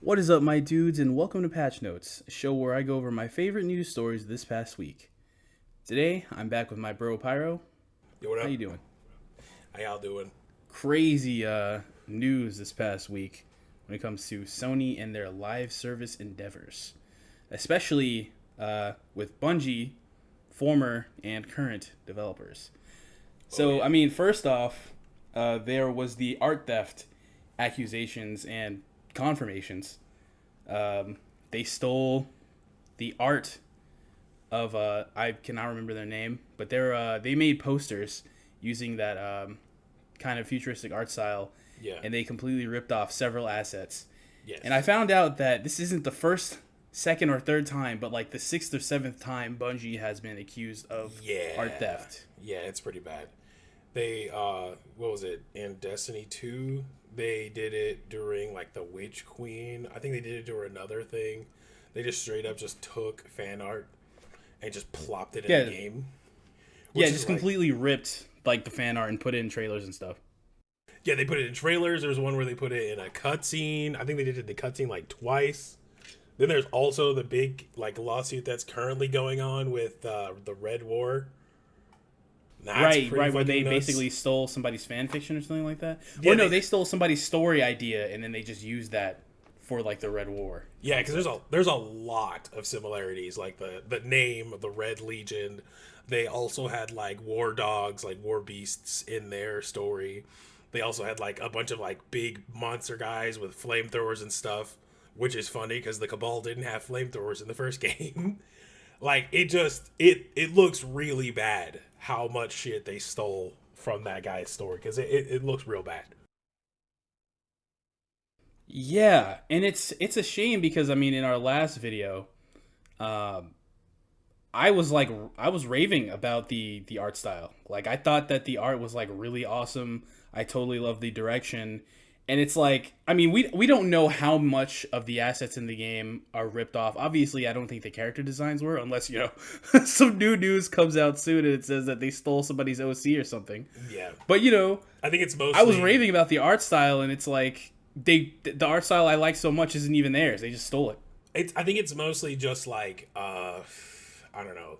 What is up, my dudes, and welcome to Patch Notes, a show where I go over my favorite news stories this past week. Today, I'm back with my bro Pyro. Yo, what How up? you doing? How y'all doing? Crazy news this past week when it comes to Sony and their live service endeavors, especially with Bungie, former and current developers. So, yeah. First off, there was the art theft accusations and confirmations. They stole the art of I cannot remember their name, but they made posters using that kind of futuristic art style, Yeah. and they completely ripped off several assets. Yes. And I found out that this isn't the first, second, or third time, but like the sixth or seventh time Bungie has been accused of art theft. Yeah, it's pretty bad. They what was it? In Destiny 2, they did it during like the Witch Queen. I think they did it during another thing. They just straight up just took fan art and just plopped it in the game. Yeah, just completely ripped like the fan art and put it in trailers and stuff. Yeah, they put it in trailers. There was one where they put it in a cutscene. I think they did the cutscene like twice. Then there's also the big like lawsuit that's currently going on with the Red War. Right, where they nuts. basically stole somebody's fan fiction or something like that. Yeah, Or no, they stole somebody's story idea and then they just used that for like the Red War. Yeah, because there's a lot of similarities, like the name of the Red Legion. They also had like war dogs, like war beasts in their story. They also had like a bunch of like big monster guys with flamethrowers and stuff, which is funny because the Cabal didn't have flamethrowers in the first game. Like it looks really bad how much shit they stole from that guy's story because it looks real bad. Yeah, and it's a shame because in our last video, I was raving about the art style. Like I thought that the art was like really awesome. I totally love the direction. And it's like, we don't know how much of the assets in the game are ripped off. Obviously, I don't think the character designs were, unless, some new news comes out soon and it says that they stole somebody's OC or something. Yeah. But, I think it's mostly... I was raving about the art style, and it's like, the art style I like so much isn't even theirs. They just stole it. I think it's mostly just like, I don't know.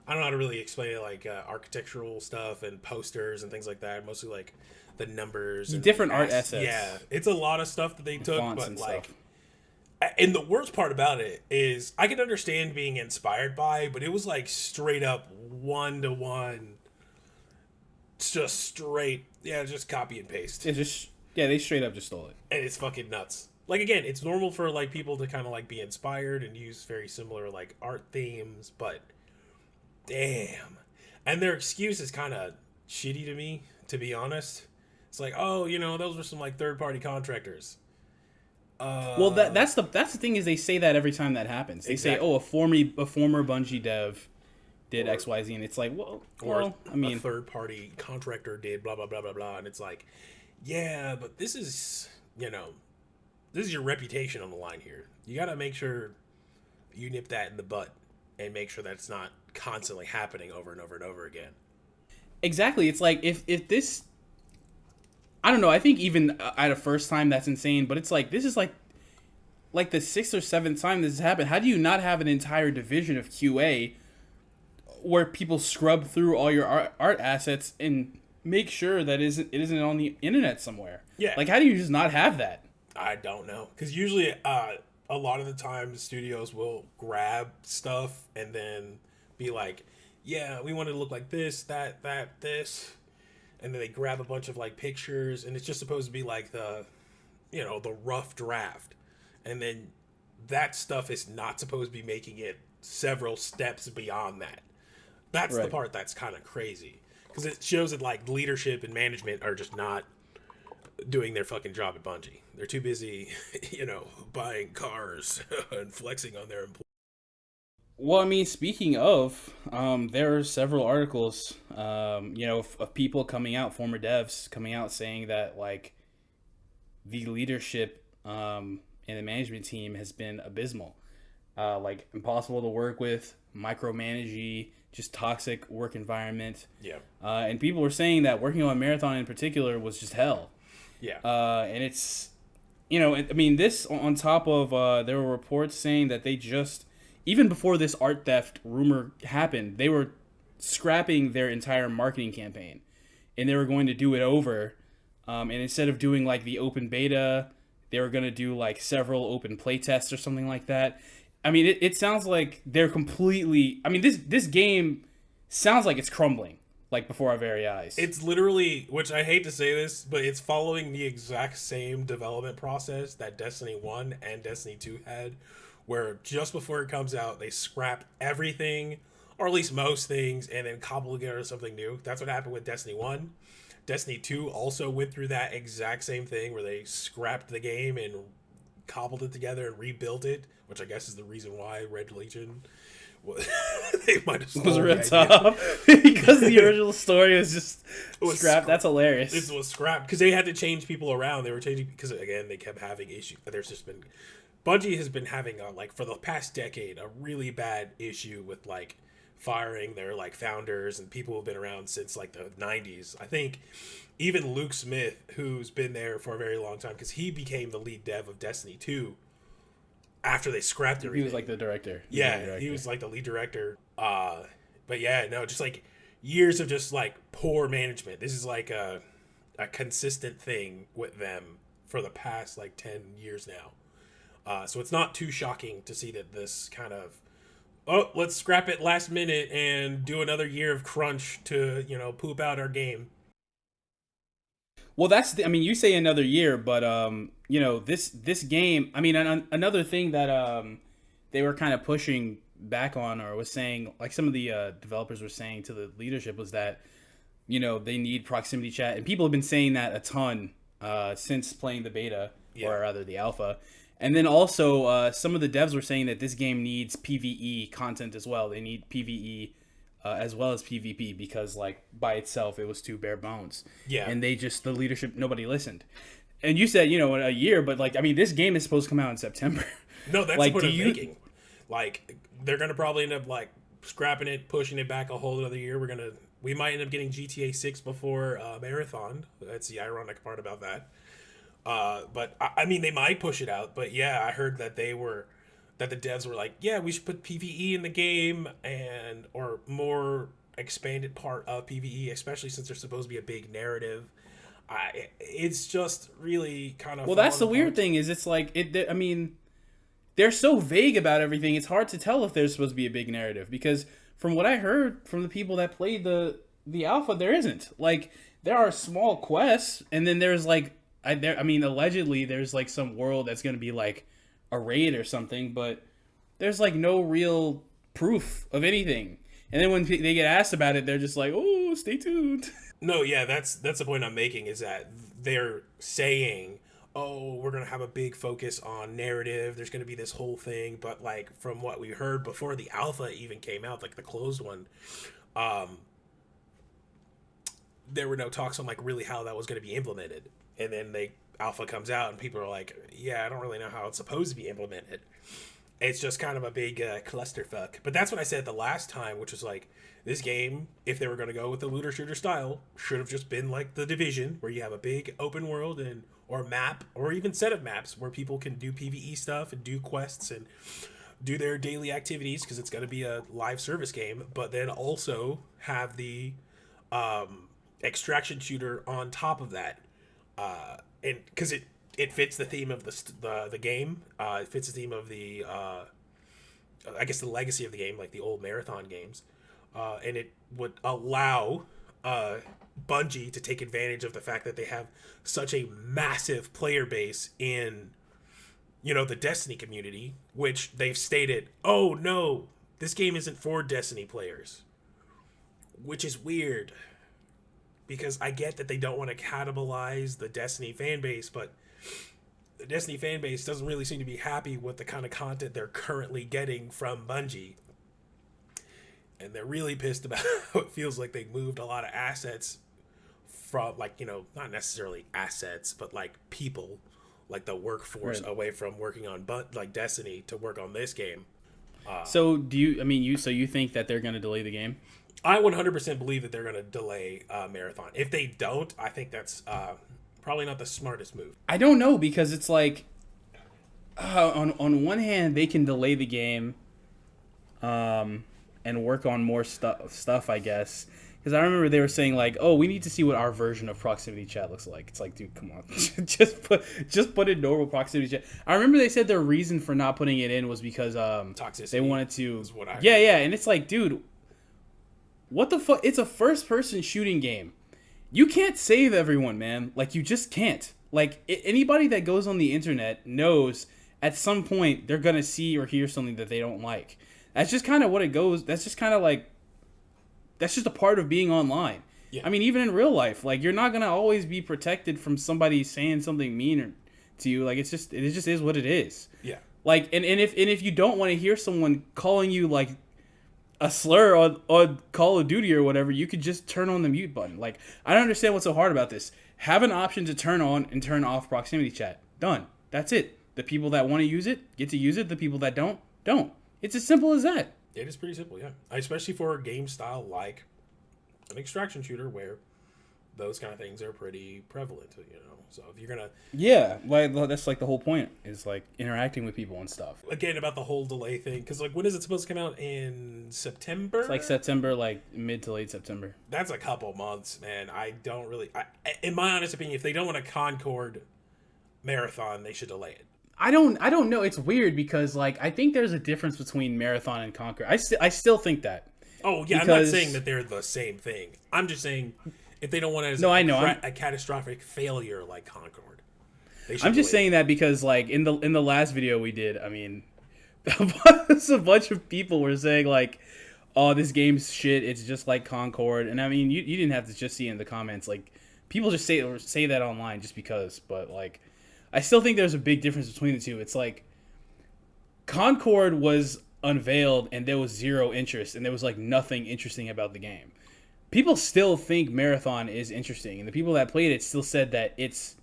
I don't know how to really explain it, like architectural stuff and posters and things like that. Mostly like the numbers and different art assets. Yeah, it's a lot of stuff that they took, fonts but and like, stuff. And the worst part about it is I can understand being inspired by, but it was like straight up 1-to-1, just straight, just copy and paste. They straight up just stole it, and it's fucking nuts. Like again, it's normal for like people to kind of like be inspired and use very similar like art themes, but damn, and their excuse is kind of shitty to me, to be honest. It's like, oh, those were some like third-party contractors. Well, that's the thing is they say that every time that happens. They say, oh, a former Bungie dev did XYZ, and it's like, a third-party contractor did blah blah blah blah blah, and it's like, yeah, but this is your reputation on the line here. You got to make sure you nip that in the butt and make sure that's not constantly happening over and over and over again. Exactly. It's like if this, I don't know. I think even at a first time that's insane, but it's like this is like the sixth or seventh time this has happened. How do you not have an entire division of QA where people scrub through all your art assets and make sure that it isn't on the internet somewhere? Yeah. Like, how do you just not have that? I don't know, because usually a lot of the time studios will grab stuff and then be like, yeah, we want it to look like this, that, this, and then they grab a bunch of like pictures, and it's just supposed to be like the rough draft, and then that stuff is not supposed to be making it several steps beyond that. That's right. The part that's kind of crazy, because it shows that like leadership and management are just not doing their fucking job at Bungie. They're too busy, buying cars and flexing on their employees. Well, speaking of, there are several articles, of people coming out, former devs coming out saying that, like, the leadership and the management team has been abysmal. Like, impossible to work with, micromanagey, just toxic work environment. Yeah. And people were saying that working on Marathon in particular was just hell. Yeah. And it's you know, I mean, this on top of there were reports saying that they just, even before this art theft rumor happened, they were scrapping their entire marketing campaign, and they were going to do it over. And instead of doing like the open beta, they were going to do like several open play tests or something like that. I mean, it sounds like they're completely. I mean, this game sounds like it's crumbling like before our very eyes. It's literally, which I hate to say this, but it's following the exact same development process that Destiny 1 and Destiny 2 had, where just before it comes out, they scrap everything, or at least most things, and then cobble together something new. That's what happened with Destiny 1. Destiny 2 also went through that exact same thing where they scrapped the game and cobbled it together and rebuilt it, which I guess is the reason why Red Legion they might have was ripped off because the original story was just scrapped. That's hilarious. It was scrapped because they had to change people around. They were changing because again they kept having issues. There's just been Bungie has been having like for the past decade a really bad issue with like firing their like founders and people who've been around since like the 90s. I think even Luke Smith, who's been there for a very long time, because he became the lead dev of Destiny 2 after they scrapped everything. He was like the director. He was like the lead director. But yeah, no, just like years of just like poor management. This is like a consistent thing with them for the past like 10 years now. So it's not too shocking to see that this kind of, oh, let's scrap it last minute and do another year of crunch to, you know, poop out our game. Well, I mean, you say another year, but you know, this game. I mean, another thing that they were kind of pushing back on, or was saying, like some of the developers were saying to the leadership, was that, you know, they need proximity chat, and people have been saying that a ton since playing the beta, or rather the alpha. And then also, some of the devs were saying that this game needs PvE content as well. They need PvE as well as PvP, because like by itself it was too bare bones. Yeah. And the leadership, nobody listened. And you said, you know, a year, but like, I mean, this game is supposed to come out in September. No, that's like, what I'm thinking. Like, they're gonna probably end up like scrapping it, pushing it back a whole other year. We might end up getting GTA 6 before Marathon. That's the ironic part about that. But I mean, they might push it out. But yeah, I heard that that the devs were like, yeah, we should put PvE in the game, or more expanded part of PvE, especially since there's supposed to be a big narrative. It's just really kind of, well, that's the weird thing, is it's like I mean, they're so vague about everything. It's hard to tell if there's supposed to be a big narrative, because from what I heard from the people that played the alpha, there isn't. Like, there are small quests, and then there's like I mean, allegedly there's like some world that's going to be like a raid or something, but there's like no real proof of anything. And then when they get asked about it, they're just like, oh, stay tuned. No, yeah, that's the point I'm making, is that they're saying, oh, we're going to have a big focus on narrative, there's going to be this whole thing, but like from what we heard before the alpha even came out, like the closed one, there were no talks on like really how that was going to be implemented. And then alpha comes out and people are like, yeah, I don't really know how it's supposed to be implemented. It's just kind of a big clusterfuck. But that's what I said the last time, which was like, this game, if they were going to go with the looter shooter style, should have just been like The Division, where you have a big open world or map, or even set of maps where people can do PvE stuff and do quests and do their daily activities, because it's going to be a live service game. But then also have the extraction shooter on top of that. And because it fits the theme of the game. It fits the theme of the I guess the legacy of the game, like the old Marathon games. And it would allow Bungie to take advantage of the fact that they have such a massive player base in, you know, the Destiny community, which they've stated, oh no, this game isn't for Destiny players, which is weird. Because I get that they don't want to cannibalize the Destiny fan base, but the Destiny fan base doesn't really seem to be happy with the kind of content they're currently getting from Bungie. And they're really pissed about how it feels like they moved a lot of assets from, like, you know, not necessarily assets, but like people, like the workforce, right, away from working on like Destiny to work on this game. So you think that they're going to delay the game? I 100% believe that they're going to delay Marathon. If they don't, I think that's probably not the smartest move. I don't know, because it's like, on one hand, they can delay the game, and work on more stuff, I guess. Because I remember they were saying like, "Oh, we need to see what our version of proximity chat looks like." It's like, dude, come on, just put in normal proximity chat. I remember they said their reason for not putting it in was because toxicity. They wanted to. Is what I heard. Yeah, and it's like, dude, what the fuck? It's a first-person shooting game. You can't save everyone, man. Like, you just can't. Like, anybody that goes on the internet knows at some point they're gonna see or hear something that they don't like. That's just kind of what it goes. That's just kind of like. That's just a part of being online. Yeah. I mean, even in real life, like, you're not gonna always be protected from somebody saying something mean to you. Like, it just is what it is. Yeah. Like, and if you don't want to hear someone calling you like a slur on Call of Duty or whatever, you could just turn on the mute button. Like, I don't understand what's so hard about this. Have an option to turn on and turn off proximity chat. Done. That's it. The people that want to use it get to use it. The people that don't. It's as simple as that. It is pretty simple, yeah. Especially for a game style like an extraction shooter where those kind of things are pretty prevalent, you know. So if you're gonna like that's like the whole point is like interacting with people and stuff. Again, about the whole delay thing, because like when is it supposed to come out? In September? It's like September, like mid to late September. That's a couple months, man. I don't really. In my honest opinion, if they don't want a Concord marathon, they should delay it. I don't know. It's weird because like I think there's a difference between marathon and Concord. I still think that. Oh yeah, because... I'm not saying that they're the same thing. I'm just saying if they don't want it as a catastrophic failure like Concord, I'm just saying that because like in the last video we did, I mean, a bunch of people were saying like, "Oh, this game's shit. It's just like Concord," and I mean, you didn't have to just see it in the comments. Like people just say that online just because, but like. I still think there's a big difference between the two. It's like Concord was unveiled and there was zero interest and there was like nothing interesting about the game. People still think Marathon is interesting, and the people that played it still said that it's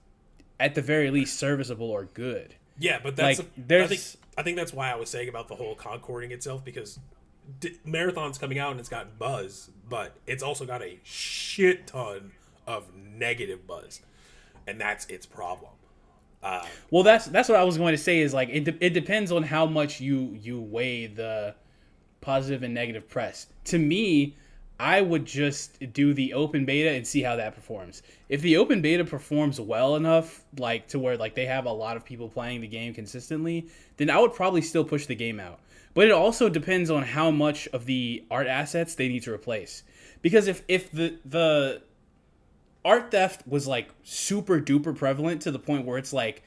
at the very least serviceable or good. Yeah, but that's like, I think that's why I was saying about the whole Concording itself, because Marathon's coming out and it's got buzz, but it's also got a shit ton of negative buzz, and that's its problem. Well, that's what I was going to say is like it depends on how much you weigh the positive and negative press. To me, I would just do the open beta and see how that performs. If the open beta performs well enough, like to where like they have a lot of people playing the game consistently, then I would probably still push the game out. But it also depends on how much of the art assets they need to replace. Because if the art theft was like super duper prevalent to the point where it's like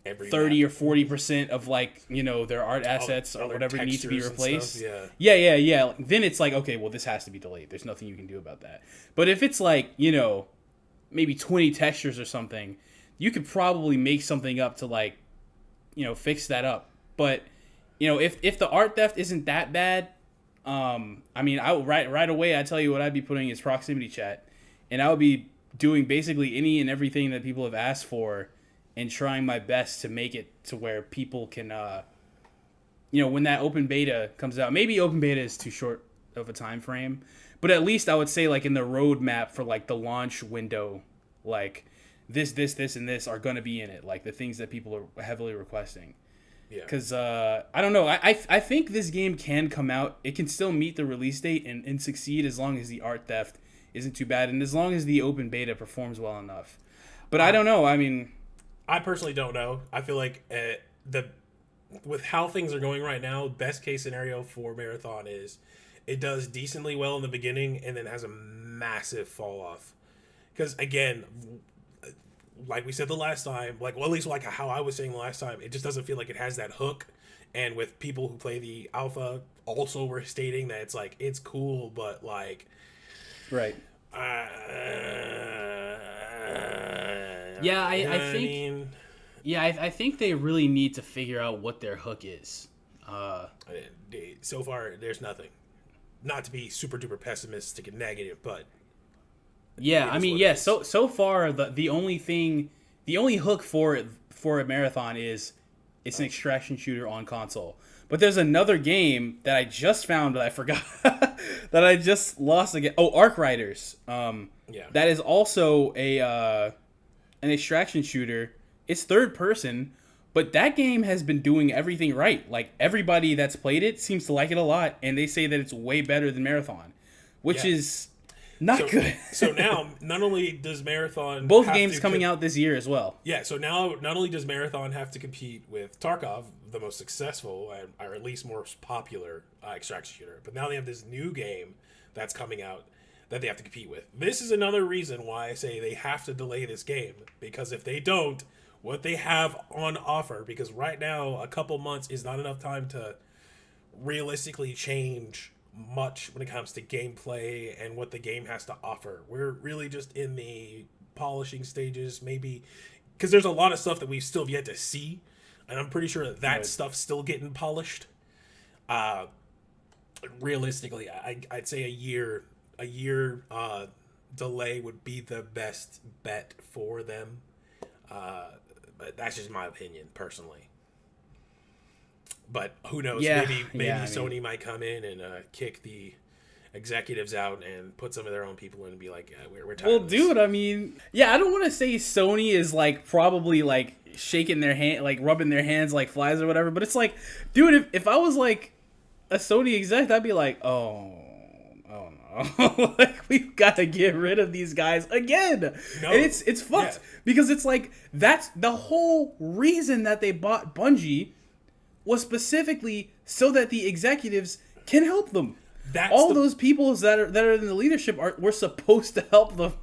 30 or 40% of like, you know, their art assets or whatever need to be replaced. Yeah. Then it's like, okay, well, this has to be delayed. There's nothing you can do about that. But if it's like, you know, maybe 20 textures or something, you could probably make something up to like, you know, fix that up. But, you know, if the art theft isn't that bad, I mean, I would right away, I tell you what I'd be putting is proximity chat. And I would be doing basically any and everything that people have asked for and trying my best to make it to where people can, you know, when that open beta comes out, maybe open beta is too short of a time frame, but at least I would say like in the roadmap for like the launch window, like this, and this are going to be in it. Like the things that people are heavily requesting. Yeah. Because, I don't know. I think this game can come out. It can still meet the release date and succeed as long as the art theft isn't too bad, and as long as the open beta performs well enough. But I don't know. I mean, I personally don't know. I feel like with how things are going right now, best case scenario for Marathon is it does decently well in the beginning and then has a massive fall off. Because again, like we said the last time, like, well, at least like how I was saying the last time, it just doesn't feel like it has that hook. And with people who play the alpha also were stating that it's like it's cool, but like. Right. Yeah, I think. Yeah, I think they really need to figure out what their hook is. So far, there's nothing. Not to be super duper pessimistic and negative, but. Yeah, I mean, yeah. So far, the only hook for a Marathon is it's an extraction shooter on console. But there's another game that I just found that I forgot that I just lost again. Oh, Arc Riders. Yeah. That is also a an extraction shooter. It's third person, but that game has been doing everything right. Like, everybody that's played it seems to like it a lot, and they say that it's way better than Marathon, which is not good. So now, not only does Marathon both games coming out this year as well. Yeah, so now not only does Marathon have to compete with Tarkov, the most successful or at least most popular extraction shooter, but now they have this new game that's coming out that they have to compete with. This is another reason why I say they have to delay this game, because if they don't, what they have on offer, because right now a couple months is not enough time to realistically change much when it comes to gameplay and what the game has to offer. We're really just in the polishing stages, maybe, because there's a lot of stuff that we've still yet to see, and I'm pretty sure that stuff's still getting polished. Realistically, I'd say a year delay would be the best bet for them. But that's just my opinion personally. But who knows? Maybe Sony might come in and kick the executives out and put some of their own people in and be like, we're tired. Well, dude, I mean, I don't want to say Sony is like probably like shaking their hand, like rubbing their hands like flies or whatever, but it's like, dude, if I was like a Sony exec, I'd be like, oh no, like, we've got to get rid of these guys again. No. And it's fucked because it's like, that's the whole reason that they bought Bungie, was specifically so that the executives can help them. Those people that are in the leadership were supposed to help them,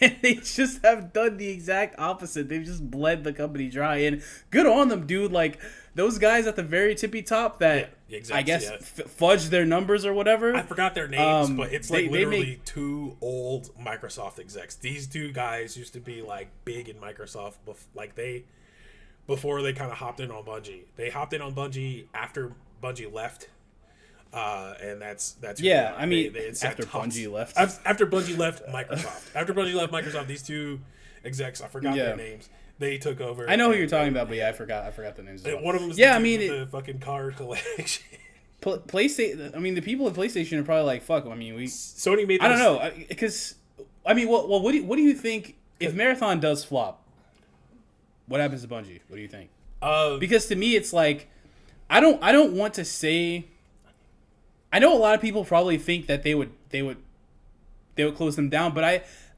and they just have done the exact opposite. They've just bled the company dry, and good on them, dude. Like, those guys at the very tippy top that I guess fudge their numbers or whatever. I forgot their names, but it's like literally two old Microsoft execs. These two guys used to be like big in Microsoft, before they kind of hopped in on Bungie. They hopped in on Bungie after Bungie left. And that's I mean, after Bungie left. After Bungie left Microsoft. After Bungie left Microsoft, these two execs, I forgot their names. They took over. I know who you're talking about, but I forgot the names. As well. One of them was the fucking car collection. PlayStation. I mean, the people at PlayStation are probably like, "Fuck." I mean, Sony made. I don't know, because I mean, well, what do you think if Marathon does flop? What happens to Bungie? What do you think? Because to me, it's like, I don't want to say. I know a lot of people probably think that they would close them down, but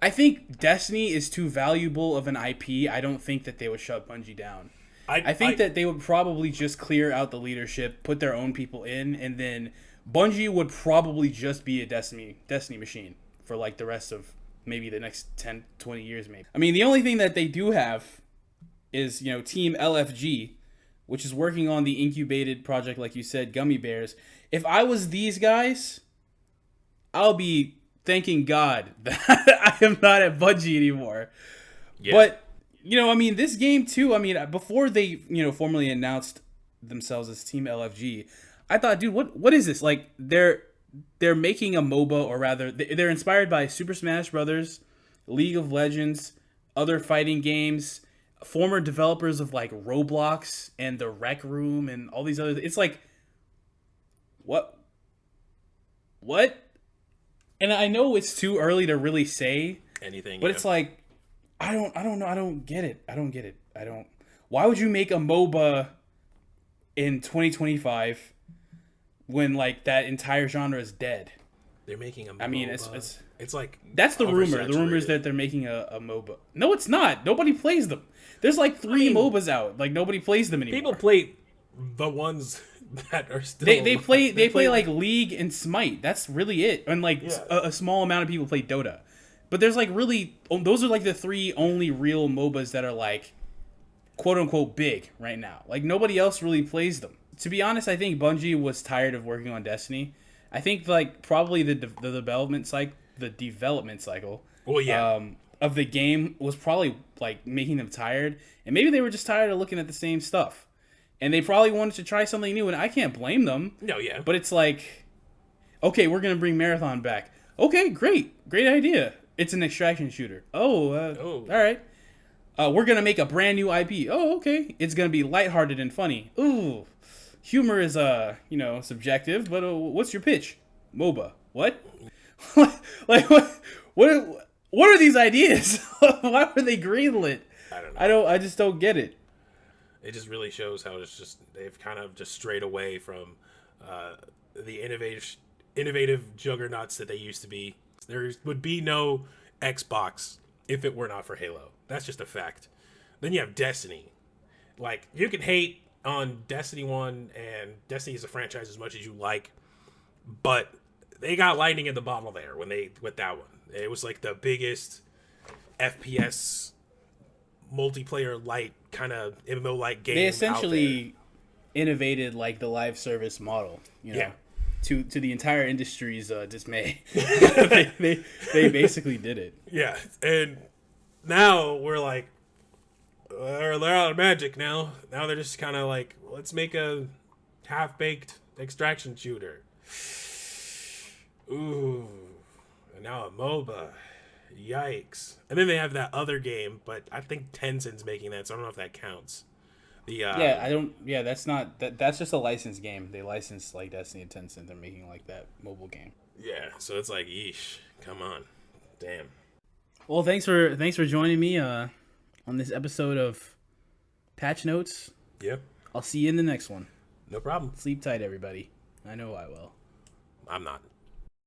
I think Destiny is too valuable of an IP. I don't think that they would shut Bungie down. I think that they would probably just clear out the leadership, put their own people in, and then Bungie would probably just be a Destiny machine for like the rest of maybe the next 10, 20 years maybe. I mean, the only thing that they do have is, Team LFG, which is working on the incubated project, like you said, Gummy Bears. If I was these guys, I'll be thanking God that I am not at Bungie anymore. Yeah. But, I mean, this game too, I mean, before they, formally announced themselves as Team LFG, I thought, dude, what is this? Like, they're making a MOBA, or rather, they're inspired by Super Smash Brothers, League of Legends, other fighting games, former developers of like Roblox and the Rec Room and all these other. It's like, what? And I know it's too early to really say anything, but it's like, I don't know. I don't get it. Why would you make a MOBA in 2025 when like that entire genre is dead? They're making a MOBA. I mean, it's like, that's the rumor. The rumor is that they're making a MOBA. No, it's not. Nobody plays them. There's like 3 MOBAs out. Like, nobody plays them anymore. People play the ones that are still. They play like League and Smite. That's really it. And like a small amount of people play Dota. But there's like those are like the 3 only real MOBAs that are like, quote unquote, big right now. Like, nobody else really plays them. To be honest, I think Bungie was tired of working on Destiny. I think like probably the development cycle. Well, yeah. Of the game was probably like making them tired, and maybe they were just tired of looking at the same stuff, and they probably wanted to try something new. And I can't blame them. No, yeah. But it's like, okay, we're gonna bring Marathon back. Okay, great idea. It's an extraction shooter. All right. We're gonna make a brand new IP. Oh, okay. It's gonna be lighthearted and funny. Ooh, humor is subjective. But what's your pitch? MOBA. What? Like what? What are these ideas? Why were they greenlit? I don't know. I just don't get it. It just really shows how they've kind of just strayed away from the innovative juggernauts that they used to be. There would be no Xbox if it were not for Halo. That's just a fact. Then you have Destiny. Like, you can hate on Destiny 1 and Destiny is a franchise as much as you like, but they got lightning in the bottle there with that one. It was like the biggest FPS multiplayer light kind of MMO like game. They essentially innovated like the live service model, you know, to the entire industry's dismay. they basically did it. Yeah, and now we're like, they're out of magic now. Now they're just kind of like, let's make a half-baked extraction shooter. Ooh, and now a MOBA. Yikes. And then they have that other game, but I think Tencent's making that, so I don't know if that counts. That's just a licensed game. They license like Destiny and Tencent. They're making like that mobile game. Yeah, so it's like, yeesh, come on. Damn. Well, thanks for joining me on this episode of Patch Notes. Yep. I'll see you in the next one. No problem. Sleep tight, everybody. I know I will. I'm not.